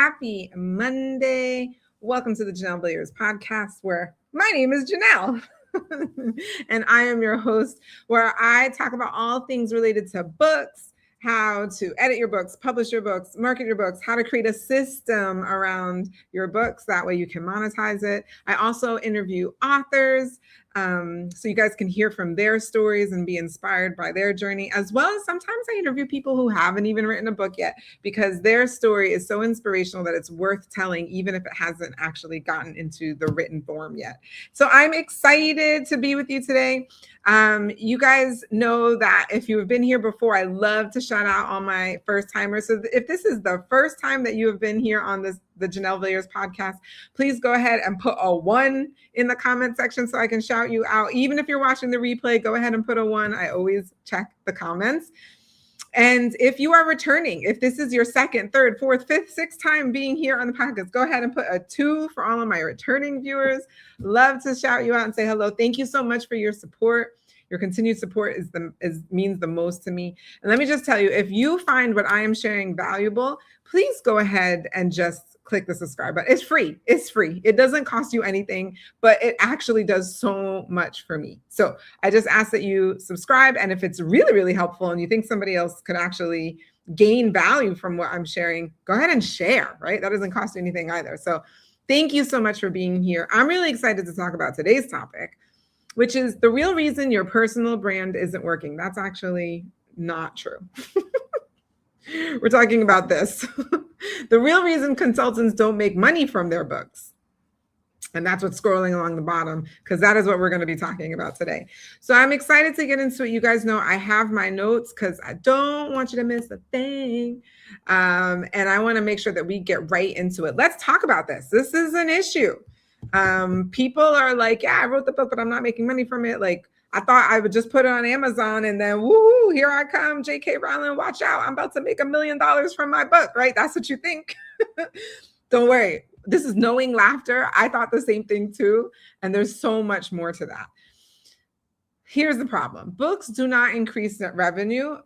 Happy Monday. Welcome to the Janelle Villiers podcast, where my name is Janelle. And I am your host, where I talk about all things related to books, how to edit your books, publish your books, market your books, how to create a system around your books. That way you can monetize it. I also interview authors, so you guys can hear from their stories and be inspired by their journey, as well as sometimes I interview people who haven't even written a book yet, because their story is so inspirational that it's worth telling, even if it hasn't actually gotten into the written form yet. So I'm excited to be with you today. You guys know that if you have been here before, I love to shout out all my first timers. So if this is the first time that you have been here on the Janelle Villiers podcast, please go ahead and put a 1 in the comment section so I can shout you out. Even if you're watching the replay, go ahead and put a 1. I always check the comments. And if you are returning, if this is your second, third, fourth, fifth, sixth time being here on the podcast, go ahead and put a 2 for all of my returning viewers. Love to shout you out and say hello. Thank you so much for your support. Your continued support means the most to me. And let me just tell you, if you find what I am sharing valuable, please go ahead and just click the subscribe button. It's free. It's free. It doesn't cost you anything, but it actually does so much for me. So I just ask that you subscribe. And if it's really, really helpful and you think somebody else could actually gain value from what I'm sharing, go ahead and share, right? That doesn't cost you anything either. So thank you so much for being here. I'm really excited to talk about today's topic, which is the real reason your personal brand isn't working. That's actually not true. We're talking about this. The real reason consultants don't make money from their books. And that's what's scrolling along the bottom, because that is what we're going to be talking about today. So I'm excited to get into it. You guys know I have my notes because I don't want you to miss a thing. And I want to make sure that we get right into it. Let's talk about this. This is an issue. People are like, yeah, I wrote the book, but I'm not making money from it. Like, I thought I would just put it on Amazon and then woohoo, here I come, J.K. Rowling, watch out. I'm about to make $1 million from my book, right? That's what you think. Don't worry. This is knowing laughter. I thought the same thing too. And there's so much more to that. Here's the problem. Books do not increase net revenue.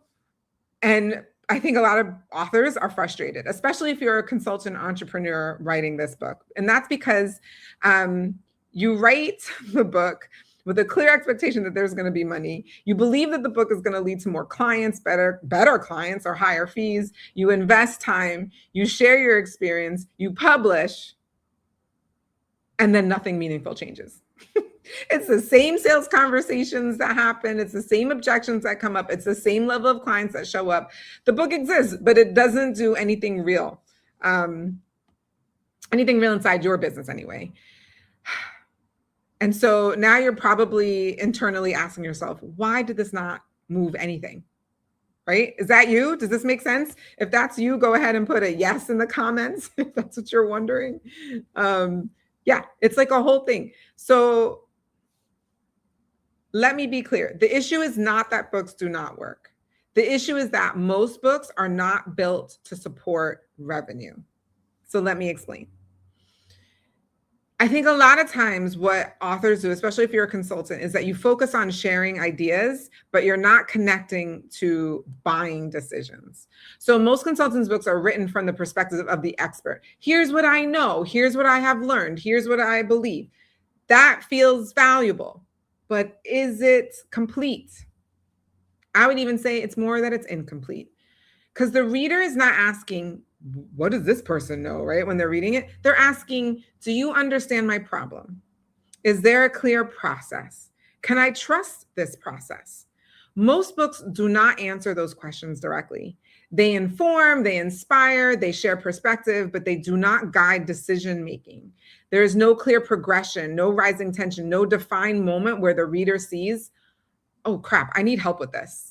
And I think a lot of authors are frustrated, especially if you're a consultant entrepreneur writing this book. And that's because you write the book with a clear expectation that there's going to be money. You believe that the book is going to lead to more clients, better clients or higher fees. You invest time, you share your experience, you publish, and then nothing meaningful changes. It's the same sales conversations that happen. It's the same objections that come up. It's the same level of clients that show up. The book exists, but it doesn't do anything real. Anything real inside your business anyway. And so now you're probably internally asking yourself, why did this not move anything? Right? Is that you? Does this make sense? If that's you, go ahead and put a yes in the comments, if that's what you're wondering. Yeah, it's like a whole thing. So let me be clear. The issue is not that books do not work. The issue is that most books are not built to support revenue. So let me explain. I think a lot of times what authors do, especially if you're a consultant, is that you focus on sharing ideas, but you're not connecting to buying decisions. So most consultants' books are written from the perspective of the expert. Here's what I know. Here's what I have learned. Here's what I believe. That feels valuable, but is it complete? I would even say it's more that it's incomplete, because the reader is not asking, what does this person know, right? When they're reading it, they're asking, do you understand my problem? Is there a clear process? Can I trust this process? Most books do not answer those questions directly. They inform, they inspire, they share perspective, but they do not guide decision-making. There is no clear progression, no rising tension, no defined moment where the reader sees, oh crap, I need help with this.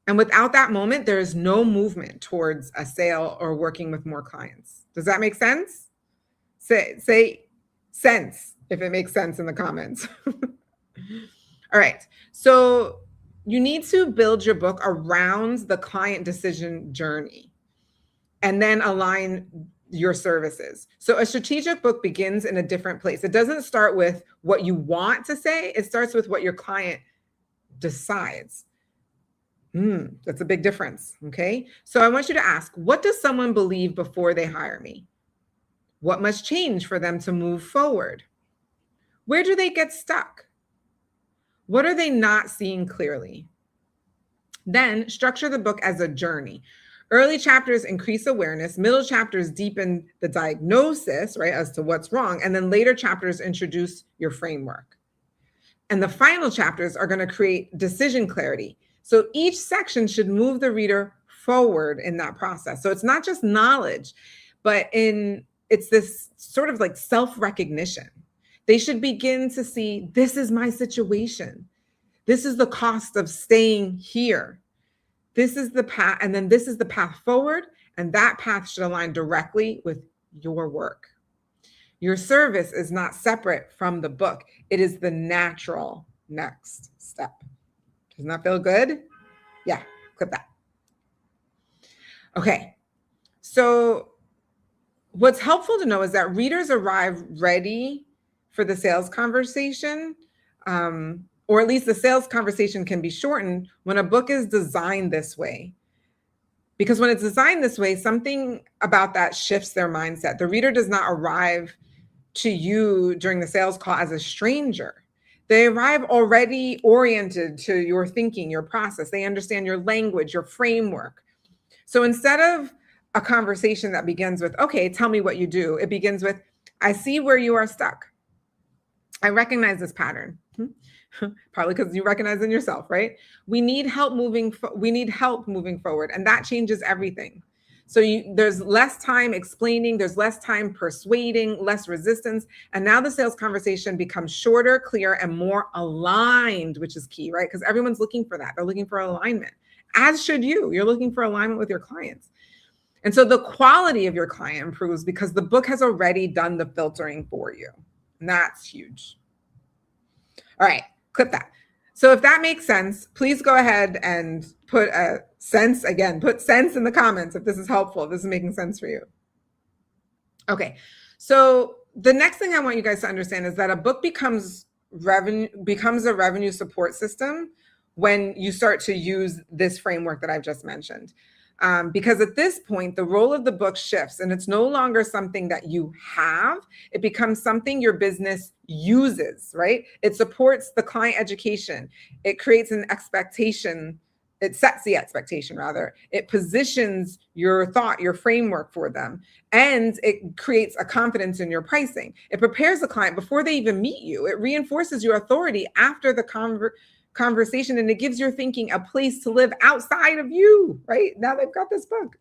And without that moment, there is no movement towards a sale or working with more clients. Does that make sense? Say sense if it makes sense in the comments. All right. So you need to build your book around the client decision journey and then align your services. So a strategic book begins in a different place. It doesn't start with what you want to say. It starts with what your client decides. That's a big difference. Okay. So I want you to ask, what does someone believe before they hire me? What must change for them to move forward? Where do they get stuck? What are they not seeing clearly? Then structure the book as a journey. Early chapters increase awareness, middle chapters deepen the diagnosis, right, as to what's wrong, and then later chapters introduce your framework. And the final chapters are going to create decision clarity. So each section should move the reader forward in that process. So it's not just knowledge, but it's this sort of like self-recognition. They should begin to see, this is my situation. This is the cost of staying here. This is the path, and then this is the path forward, and that path should align directly with your work. Your service is not separate from the book. It is the natural next step. Doesn't that feel good? Yeah, clip that. Okay, so what's helpful to know is that readers arrive ready for the sales conversation, or at least the sales conversation can be shortened when a book is designed this way. Because when it's designed this way, something about that shifts their mindset. The reader does not arrive to you during the sales call as a stranger. They arrive already oriented to your thinking, your process. They understand your language, your framework. So instead of a conversation that begins with, okay, tell me what you do, it begins with, I see where you are stuck. I recognize this pattern. Probably because you recognize in yourself, right? We need help moving forward, and that changes everything. So there's less time explaining, there's less time persuading, less resistance, and now the sales conversation becomes shorter, clear, and more aligned, which is key, right? Because everyone's looking for that. They're looking for alignment, as should you. You're looking for alignment with your clients. And so the quality of your client improves because the book has already done the filtering for you. And that's huge. All right, clip that. So if that makes sense, please go ahead and put sense in the comments if this is helpful, if this is making sense for you. Okay, so the next thing I want you guys to understand is that a book becomes a revenue support system when you start to use this framework that I've just mentioned. Because at this point, the role of the book shifts and it's no longer something that you have. It becomes something your business uses, right? It supports the client education. It creates an expectation. It sets the expectation, rather. It positions your thought, your framework for them. And it creates a confidence in your pricing. It prepares the client before they even meet you. It reinforces your authority after the conversation, and it gives your thinking a place to live outside of you, right? Now they've got this book.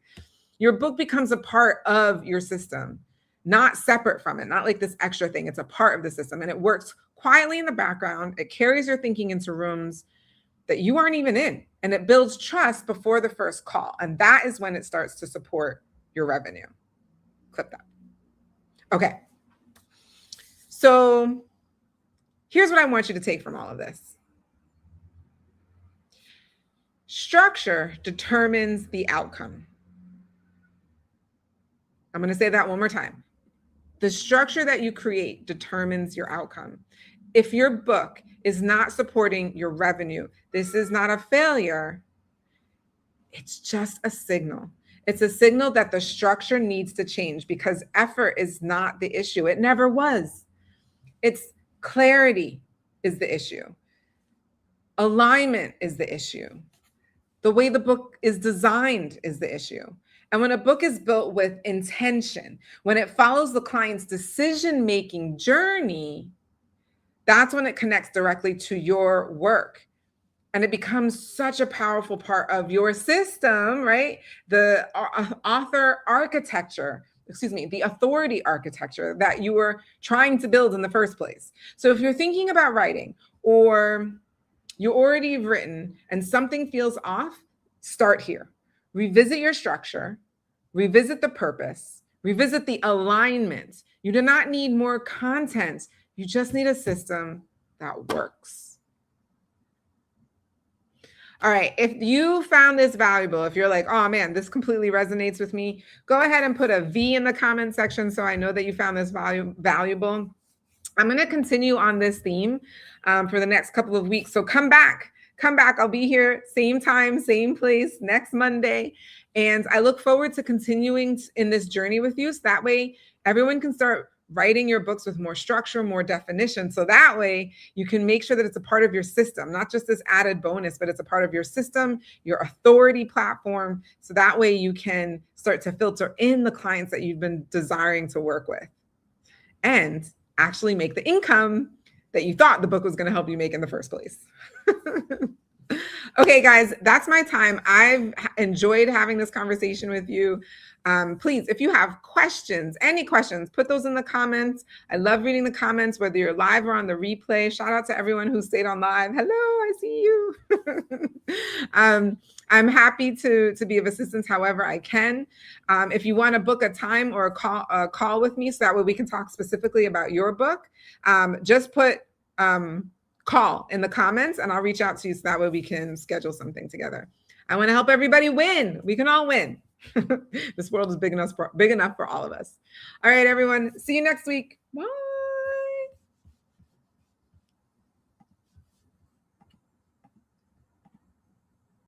Your book becomes a part of your system, not separate from it, not like this extra thing. It's a part of the system, and it works quietly in the background. It carries your thinking into rooms that you aren't even in, and it builds trust before the first call. And that is when it starts to support your revenue. Clip that. Okay. So here's what I want you to take from all of this. Structure determines the outcome. I'm going to say that one more time. The structure that you create determines your outcome. If your book is not supporting your revenue, this is not a failure. It's just a signal. It's a signal that the structure needs to change because effort is not the issue. It never was. It's clarity is the issue. Alignment is the issue. The way the book is designed is the issue. And when a book is built with intention, when it follows the client's decision-making journey, that's when it connects directly to your work. And it becomes such a powerful part of your system, right? The the authority architecture that you were trying to build in the first place. So if you're thinking about writing, or you already have written and something feels off, start here. Revisit your structure, revisit the purpose, revisit the alignment. You do not need more content. You just need a system that works. All right, if you found this valuable, if you're like, oh man, this completely resonates with me, go ahead and put a V in the comment section so I know that you found this valuable. I'm going to continue on this theme for the next couple of weeks. So come back. I'll be here same time, same place next Monday. And I look forward to continuing in this journey with you. So that way everyone can start writing your books with more structure, more definition. So that way you can make sure that it's a part of your system, not just this added bonus, but it's a part of your system, your authority platform. So that way you can start to filter in the clients that you've been desiring to work with and actually make the income that you thought the book was going to help you make in the first place. Okay, guys, that's my time. I've enjoyed having this conversation with you. Please, if you have questions, any questions, put those in the comments. I love reading the comments, whether you're live or on the replay. Shout out to everyone who stayed on live. Hello, I see you. I'm happy to be of assistance however I can. If you want to book a time or a call with me so that way we can talk specifically about your book, just put call in the comments and I'll reach out to you so that way we can schedule something together. I want to help everybody win. We can all win. This world is big enough for all of us. All right, everyone. See you next week. Bye.